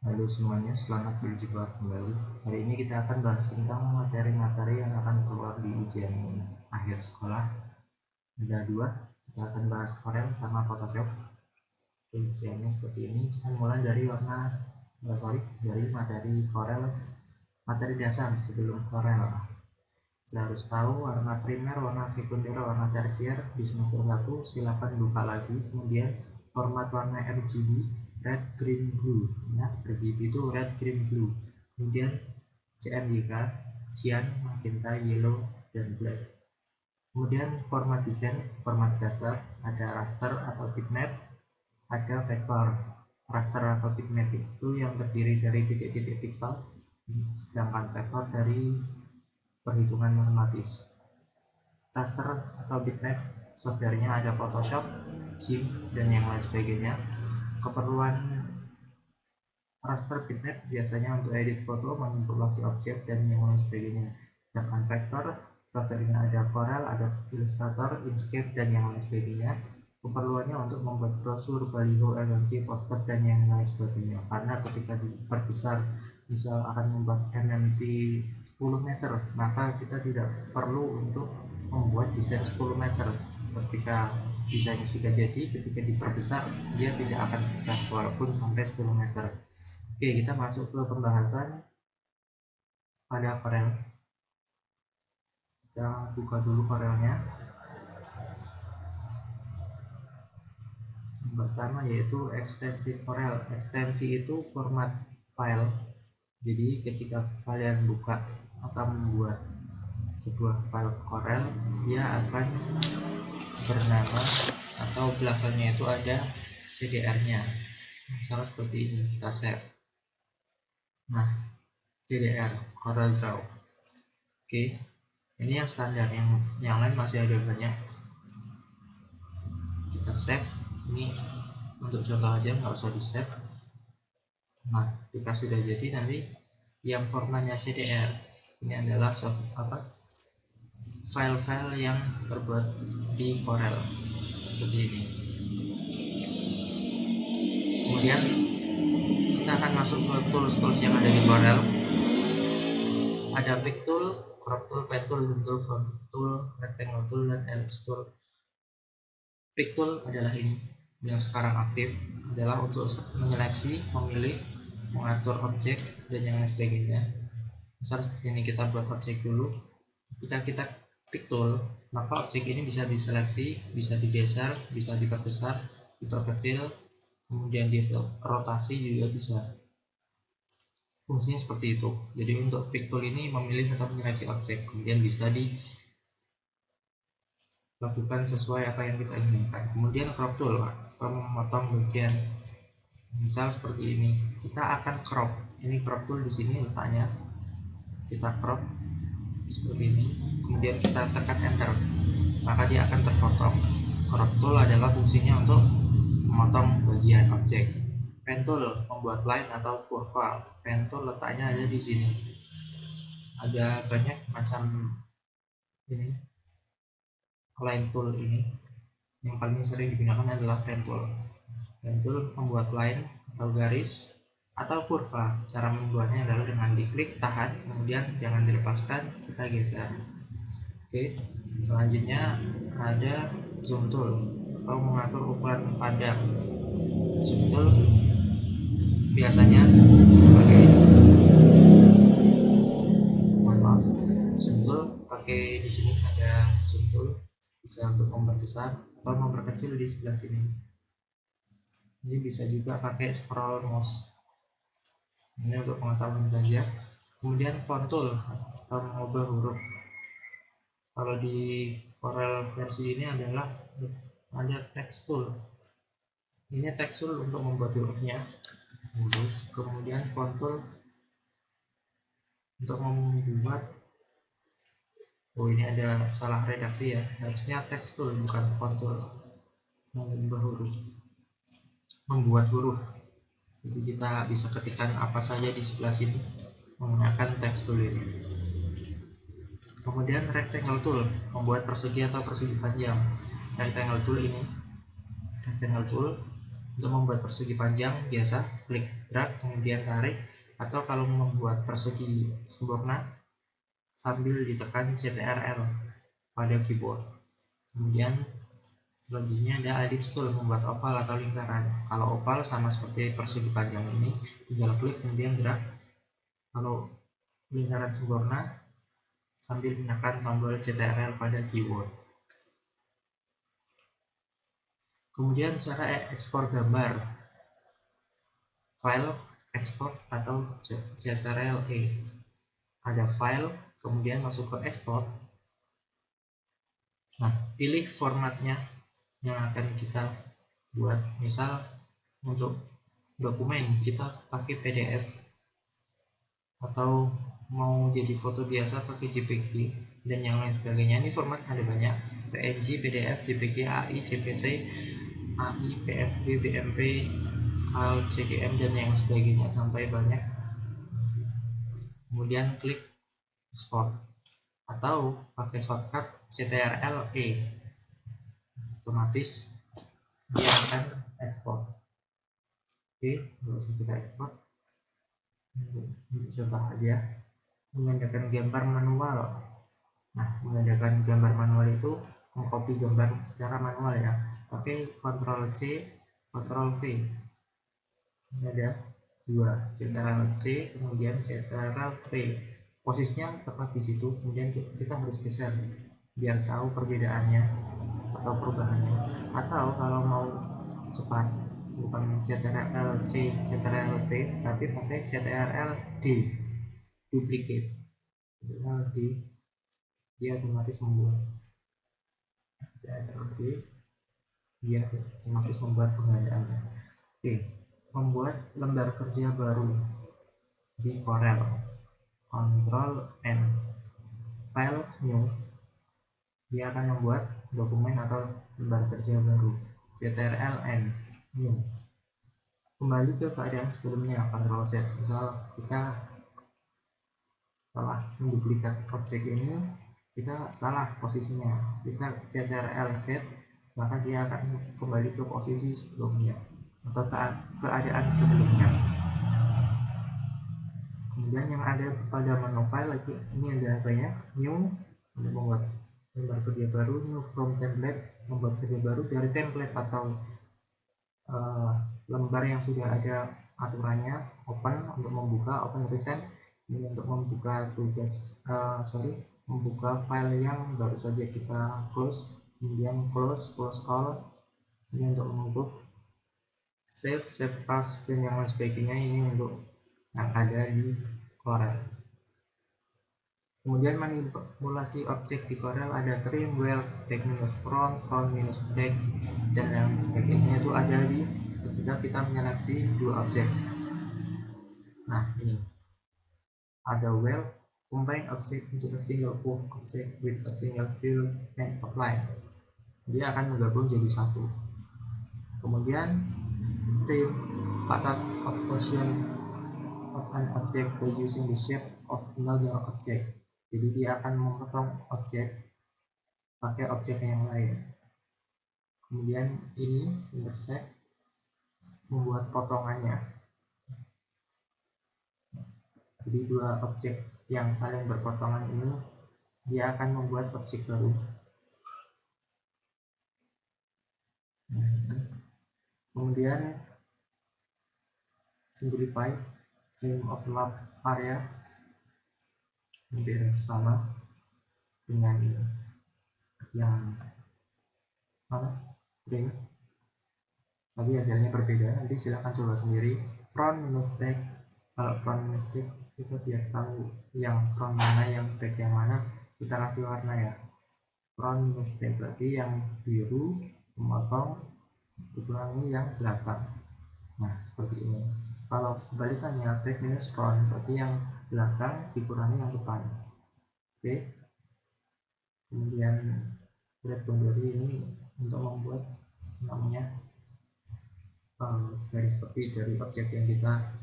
Halo semuanya, selamat berjumpa kembali. Hari ini kita akan bahas tentang materi-materi yang akan keluar di ujian akhir sekolah. Ada dua, kita akan bahas Corel sama Photoshop. Ujiannya seperti ini. Kita mulai dari dari materi Corel, materi dasar sebelum Corel. Kita harus tahu warna primer, warna sekunder, warna tersier di semester 1. Silakan buka lagi. Kemudian format warna RGB, red, green, blue. Ya, RGB itu red, green, blue. Kemudian CMYK, cyan, magenta, yellow, dan black. Kemudian format desain, format dasar, ada raster atau bitmap, ada vektor. Raster atau bitmap itu yang terdiri dari titik-titik pixel, sedangkan vektor dari perhitungan matematis. Raster atau bitmap softwarenya ada Photoshop, GIMP, dan yang lain sebagainya. Keperluan raster bitmap biasanya untuk edit foto, manipulasi objek, dan yang lain sebagainya. Sedangkan vektor softwarenya ada Corel, ada Illustrator, Inkscape, dan yang lain sebagainya. Keperluannya untuk membuat brosur, baliho, LMG, poster, dan yang lain sebagainya. Karena ketika diperbesar, misal akan membuat MMT 10 meter, maka kita tidak perlu untuk membuat desain 10 meter. Ketika desainnya sudah jadi, ketika diperbesar, dia tidak akan pecah walaupun sampai 10 meter. Oke, kita masuk ke pembahasan pada Corel. Kita buka dulu Corelnya. Yang pertama yaitu ekstensi Corel. Ekstensi itu format file. Jadi ketika kalian buka atau membuat sebuah file Corel, dia akan bernama atau belakangnya itu ada CDR-nya. Misalnya seperti ini, kita save. Nah, CDR Corel Draw. Oke, ini yang standar, yang lain masih ada banyak. Kita save. Ini untuk contoh aja, nggak usah di save. Nah, ketika sudah jadi, nanti yang formatnya CDR ini adalah file-file yang terbuat di Corel seperti ini. Kemudian kita akan masuk ke tools-tools yang ada di Corel. Ada pick tool, crop tool, pen tool, zoom tool, font tool, rectangle tool, dan ellipse tool. Pick tool adalah ini yang sekarang aktif, adalah untuk menyeleksi, memilih, mengatur objek, dan yang lain sebagainya. Misal seperti ini, kita buat objek dulu. Jika kita pick tool, maka objek ini bisa diseleksi, bisa digeser, bisa diperbesar, diperkecil, kemudian dirotasi juga bisa. Fungsinya seperti itu. Jadi untuk pick tool ini memilih atau menyeleksi objek, kemudian bisa dilakukan sesuai apa yang kita inginkan. Kemudian crop tool, memotong bagian. Misal seperti ini, kita akan crop. Ini crop tool di sini letaknya. Kita crop seperti ini. Kemudian kita tekan enter, maka dia akan terpotong. Crop tool adalah fungsinya untuk memotong bagian objek. Pen tool membuat line atau kurva. Pen tool letaknya ada di sini. Ada banyak macam ini line tool ini. Yang paling sering digunakan adalah pen tool. Pen tool membuat line atau garis atau kurva. Cara membuatnya adalah dengan diklik, tahan, kemudian jangan dilepaskan, kita geser. Oke, selanjutnya ada zoom tool atau mengatur ukuran pandang. Zoom tool biasanya pakai zoom tool pakai di sini ada zoom tool, bisa untuk memperbesar atau memperkecil di sebelah sini. Ini bisa juga pakai scroll mouse. Ini untuk pengetahuan saja. Kemudian font tool atau mengubah huruf. Kalau di Corel versi ini adalah ada text tool. Ini text tool untuk membuat hurufnya. Kemudian font tool untuk membuat, oh ini ada salah redaksi ya, harusnya text tool bukan font tool. Mengubah huruf, membuat huruf. Jadi kita bisa ketikkan apa saja di sebelah sini menggunakan text tool ini. Kemudian rectangle tool, membuat persegi atau persegi panjang. Rectangle tool ini, rectangle tool Untuk membuat persegi panjang biasa klik drag kemudian tarik, atau kalau membuat persegi sempurna sambil ditekan CTRL pada keyboard. Kemudian selanjutnya ada ellipse tool, membuat oval atau lingkaran. Kalau oval sama seperti persegi panjang ini, tinggal klik kemudian drag. Kalau lingkaran sempurna sambil menekan tombol CTRL pada keyboard. Kemudian cara ekspor gambar, file, export atau CTRL-E. Ada file, kemudian masuk ke export. Nah, pilih formatnya yang akan kita buat. Misal untuk dokumen kita pakai PDF, atau mau jadi foto biasa pakai JPG dan yang lain sebagainya. Ini format ada banyak: PNG, PDF, JPG, AI, JPT, AI, PFB, BMP, AL, CGM dan yang sebagainya sampai banyak. Kemudian klik export atau pakai shortcut CTRL-E, otomatis dia akan ekspor. Oke, lalu kita ekspor. Coba aja menggunakan gambar manual. Nah, menggunakan gambar manual itu mengcopy gambar secara manual ya, pakai Ctrl C, Ctrl V. Ini ada dua, Ctrl C kemudian Ctrl V. Posisinya tepat di situ, kemudian kita harus geser biar tahu perbedaannya atau perubahannya. Atau kalau mau cepat, bukan Ctrl C, Ctrl V, tapi pakai Ctrl D, duplicate. Ctrl D, dia otomatis membuat. Ctrl D, dia otomatis membuat penggandaannya. Oke, membuat lembar kerja baru di Corel. Ctrl N, file new, dia akan membuat dokumen atau lembar kerja baru. Ctrl N, new. Kembali ke keadaan sebelumnya, Ctrl Z. Misal kita setelah menduplikat objek ini, kita salah posisinya, kita Ctrl Z, maka dia akan kembali ke posisi sebelumnya atau keadaan sebelumnya. Kemudian yang ada pada menu file lagi, ini ada banyak. New, untuk membuat lembar kerja baru. New from template, membuat kerja baru dari template atau lembar yang sudah ada aturannya. Open, untuk membuka, open recent, ini untuk membuka tugas, membuka file yang baru saja kita close. Kemudian close all, ini untuk menutup. Save as, dan yang lain sebagainya, ini untuk yang ada di Corel. Kemudian manipulasi objek di Corel ada trim, weld, back minus front, front minus back, dan yang sebagainya itu ada di ketika kita menyeleksi dua objek. Nah, ini ada weld, combine object into a single curve object with a single fill and apply. Dia akan menggabung jadi satu. Kemudian trim, cut out of portion of an object by using the shape of another object. Jadi dia akan memotong objek pakai objek yang lain. Kemudian ini intersect, membuat potongannya. Jadi dua objek yang saling berpotongan ini, dia akan membuat objek baru. Kemudian simplify, frame of lab area, hampir sama dengan yang frame, tapi hasilnya berbeda. Nanti silahkan coba sendiri. Front minus back, kalau front minus back kita biar tahu yang front mana, yang back yang mana, kita kasih warna ya. Front minus back berarti yang biru memotong, dikurangi yang belakang. Nah, seperti ini. Kalau kebalikannya, back minus front berarti yang belakang dikurangi yang depan. Oke. Kemudian grab boundary ini untuk membuat namanya garis tepi dari objek yang kita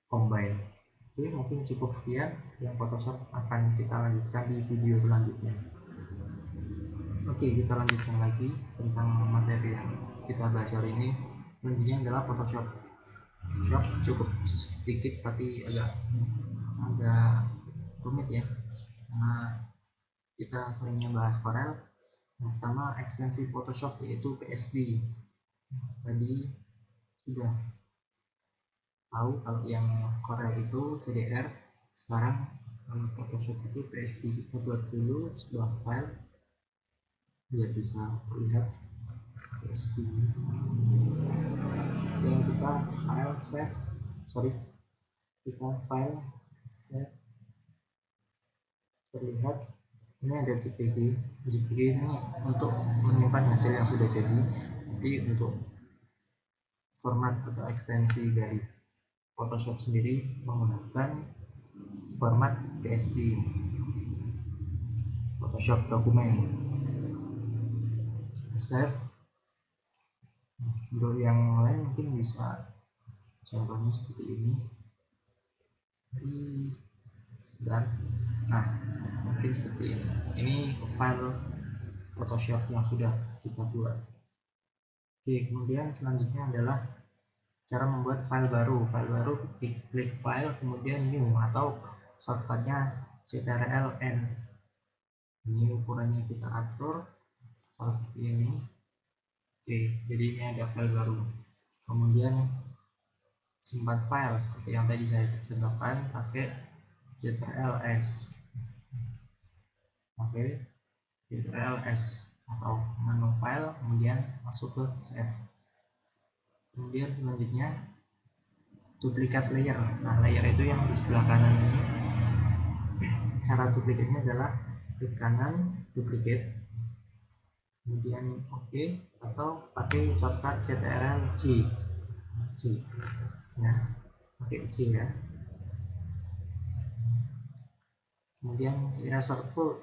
combine. Oke, mungkin cukup sekian yang Photoshop, akan kita lanjutkan di video selanjutnya. Oke, kita lanjutkan lagi tentang materi yang kita bahas hari ini. Selanjutnya adalah Photoshop. Photoshop cukup sedikit tapi agak rumit ya, karena kita seringnya bahas Corel. Yang pertama ekstensi Photoshop yaitu PSD. Tadi sudah tahu kalau yang Corel itu CDR, sekarang kalau Photoshop itu PSD. Kita buat dulu sebuah file biar bisa terlihat PSD. Dan kita file save, kita file save, terlihat ini ada JPG. JPG ini untuk menyimpan hasil yang sudah jadi, jadi untuk format atau ekstensi dari Photoshop sendiri menggunakan format PSD, Photoshop dokumen. Save. Untuk yang lain mungkin bisa contohnya seperti ini. Dan nah, mungkin seperti ini. Ini file Photoshop yang sudah kita buat. Oke, kemudian selanjutnya adalah cara membuat file baru. File baru, klik file kemudian new atau shortcutnya CTRL-N. Ini ukurannya kita atur seperti ini. Oke, jadi ini ada file baru. Kemudian simpan file seperti yang tadi saya contohkan pakai CTRL-S. Oke, CTRL-S atau menu file, kemudian masuk ke save. Kemudian selanjutnya duplikat layer. Nah, layer itu yang di sebelah kanan ini. Cara duplikatnya adalah klik kanan, duplicate, kemudian OK, atau pakai shortcut CTRL-C. Nah, pakai C ya. Kemudian eraser tool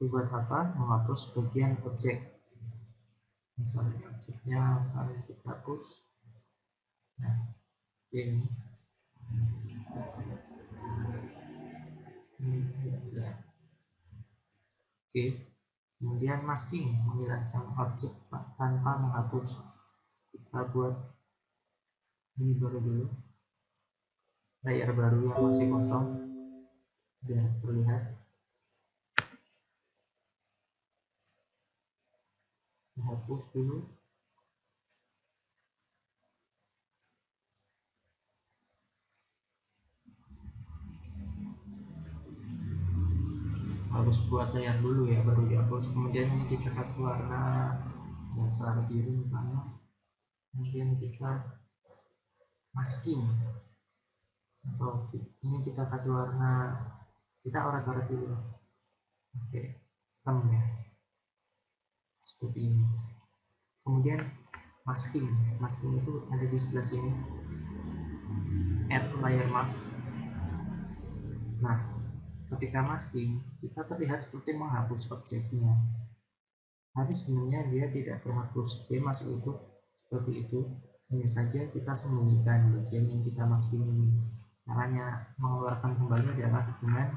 buat apa? Menghapus bagian objek. Misalnya objeknya akan kita hapus. Nah, ini. Oke. Kemudian masking, menghilangkan objek tanpa menghapus. Kita buat ini baru dulu, layer baru yang masih kosong biar terlihat. Hapus dulu. Harus buat layer dulu ya, baru dihapus. Kemudian ini kita kasih warna dasar biru misalnya. Kemudian kita masking, atau ini kita kasih warna, kita orat-orat dulu. Oke, hitam ya, seperti ini. Kemudian masking itu ada di sebelah sini, add layer mask. Nah, ketika masking kita terlihat seperti menghapus objeknya, tapi sebenarnya dia tidak terhapus, dia masih utuh seperti itu. Hanya saja kita sembunyikan bagian yang kita masking ini. Caranya mengeluarkan kembali adalah dengan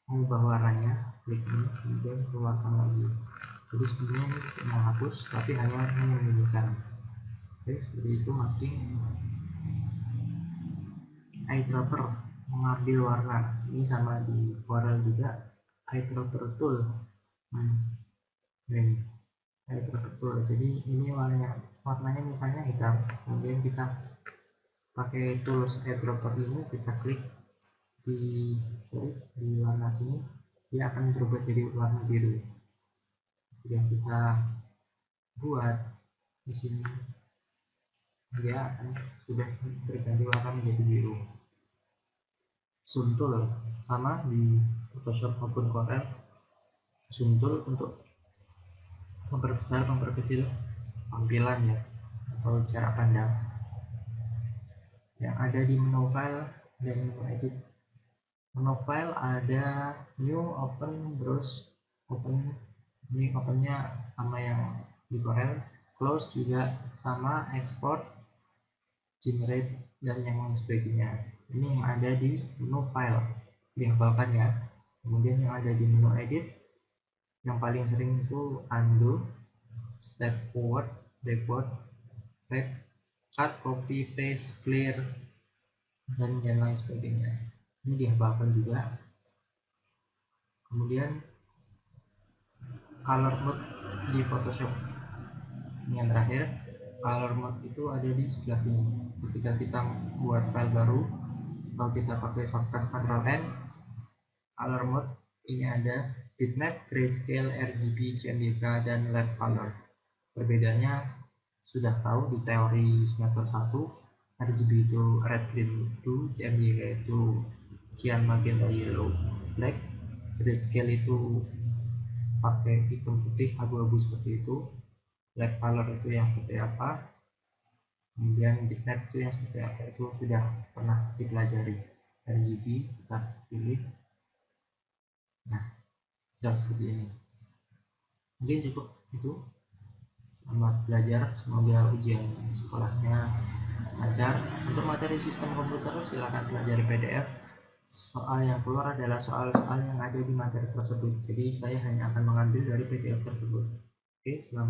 mengubah warnanya, klik ini, kemudian keluarkan lagi. Jadi sebenarnya ini tidak menghapus, tapi hanya menyembunyikan. Oke, seperti itu masking. Eyedropper, mengambil warna, ini sama di Corel juga. Eyedropper tool, ini eyedropper tool. Jadi ini warnanya misalnya hitam, kemudian kita pakai tools eyedropper ini, kita klik di warna sini, dia akan berubah jadi warna biru. Yang kita buat di sini, dia akan sudah berganti warna menjadi biru. Zoom tool sama di Photoshop maupun Corel. Zoom tool untuk memperbesar, memperkecil tampilan ya, atau jarak pandang yang ada di menu file dan menu edit. Menu file ada new, open, browse, open. Ini opennya sama yang di Corel, close juga sama, export, generate, dan yang lain sebagainya. Ini yang ada di menu file, dihafalkan ya. Kemudian yang ada di menu edit, yang paling sering itu undo, step forward, backward, back, cut, copy, paste, clear, dan lain sebagainya. Ini dihafalkan juga. Kemudian color mode di Photoshop. Ini yang terakhir, color mode itu ada di sebelah sini. Ketika kita buat file baru, kalau kita pakai shortcut Ctrl N, color mode ini ada bitmap, grayscale, RGB, CMYK, dan left color. Perbedaannya sudah tahu di teori semester 1, RGB itu red, green, blue, CMYK itu cyan, magenta, yellow, black, grayscale itu pakai hitam, putih, abu-abu seperti itu, left color itu yang seperti apa, kemudian bitmap itu yang seperti apa, itu sudah pernah dipelajari. RGB kita pilih, nah bisa seperti ini. Mungkin cukup itu. Selamat belajar, semoga ujian sekolahnya lancar. Untuk materi sistem komputer silakan pelajari PDF. Soal yang keluar adalah soal-soal yang ada di materi tersebut, jadi saya hanya akan mengambil dari PDF tersebut. Oke, selamat.